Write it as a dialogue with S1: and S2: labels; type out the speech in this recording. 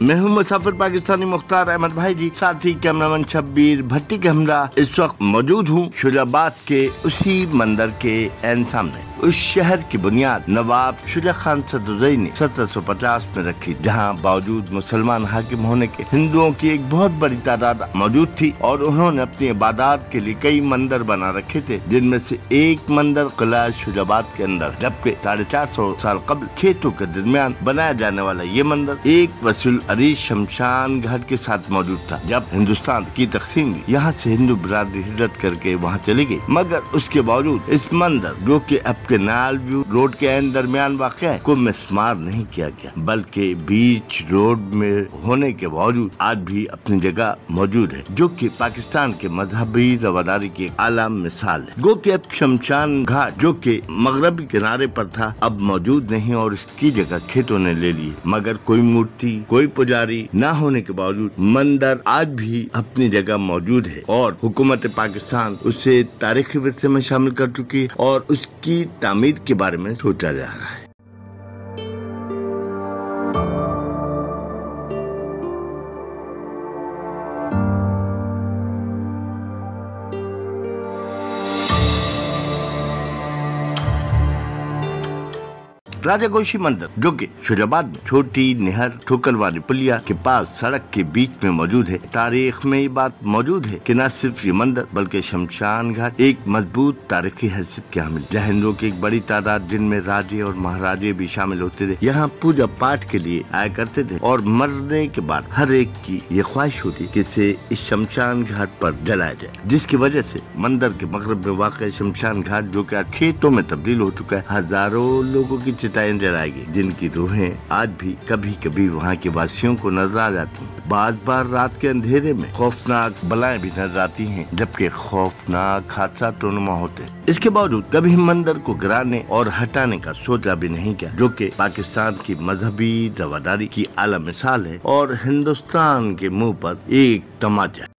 S1: मैं हूँ मुसाफिर पाकिस्तानी मुख्तार अहमद भाई जी, साथ ही कैमरामैन शब्बीर भट्टी के हमरा इस वक्त मौजूद हूँ शुजाबाद के उसी मंदिर के एन सामने। उस शहर की बुनियाद नवाब शुजा खान सदुज़ई ने 1750 में रखी, जहाँ बावजूद मुसलमान हाकिम होने के हिंदुओं की एक बहुत बड़ी तादाद मौजूद थी और उन्होंने अपनी इबादत के लिए कई मंदिर बना रखे थे, जिनमें से एक मंदिर किला शुजाबाद के अंदर, जबकि 450 साल कबल खेतों के दरमियान बनाया जाने वाला ये मंदिर एक वसूल अरीज शमशान घाट के साथ मौजूद था। जब हिंदुस्तान की तकसीम हुई, यहाँ से हिंदू बिरादरी हिजरत करके वहाँ चली गई, मगर उसके बावजूद इस मंदिर, जो कि अब के नाल व्यू रोड के दरमियान वाक़ है, को मिस्मार नहीं किया गया, बल्कि बीच रोड में होने के बावजूद आज भी अपनी जगह मौजूद है, जो कि पाकिस्तान के मजहबी रवादारी की आला मिसाल है। गो कि अब शमशान घाट, जो कि मगरबी किनारे पर था, अब मौजूद नहीं और इसकी जगह खेतों ने ले ली, मगर कोई मूर्ति, कोई पुजारी न होने के बावजूद मंदिर आज भी अपनी जगह मौजूद है और हुकूमत पाकिस्तान उसे तारीखी विरसे में शामिल कर चुकी है और उसकी तामीर के बारे में सोचा जा रहा है। राजा गोशी मंदिर, जो कि शुजाबाद में छोटी नहर ठोकर वाली पुलिया के पास सड़क के बीच में मौजूद है। तारीख में ये बात मौजूद है कि न सिर्फ ये मंदिर बल्कि शमशान घाट एक मजबूत तारीखी हैसियत के हामिल, जहाँ हिंदुओं की एक बड़ी तादाद, जिनमें राजे और महाराजे भी शामिल होते थे, यहाँ पूजा पाठ के लिए आया करते थे और मरने के बाद हर एक की ये ख्वाहिश होती कि इसे इस शमशान घाट पर जलाया जाए, जिसकी वजह से मंदिर के मगरब में वाक़ शमशान घाट, जो कि खेतों में तब्दील हो चुका है, हजारों लोगों की चिताएं जलाएगी, जिनकी रूहें आज भी कभी कभी वहाँ के वासियों को नजर आ जाती हैं। बार बार रात के अंधेरे में खौफनाक बलाएं भी नजर आती हैं, जबकि खौफनाक हादसा टोनुमा होते हैं। इसके बावजूद कभी मंदिर को गिराने और हटाने का सोचा भी नहीं किया, जो कि पाकिस्तान की मजहबी रवादारी की आला मिसाल है और हिंदुस्तान के मुंह पर एक तमाचा।